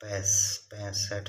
65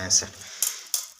65.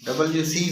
WC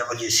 WC.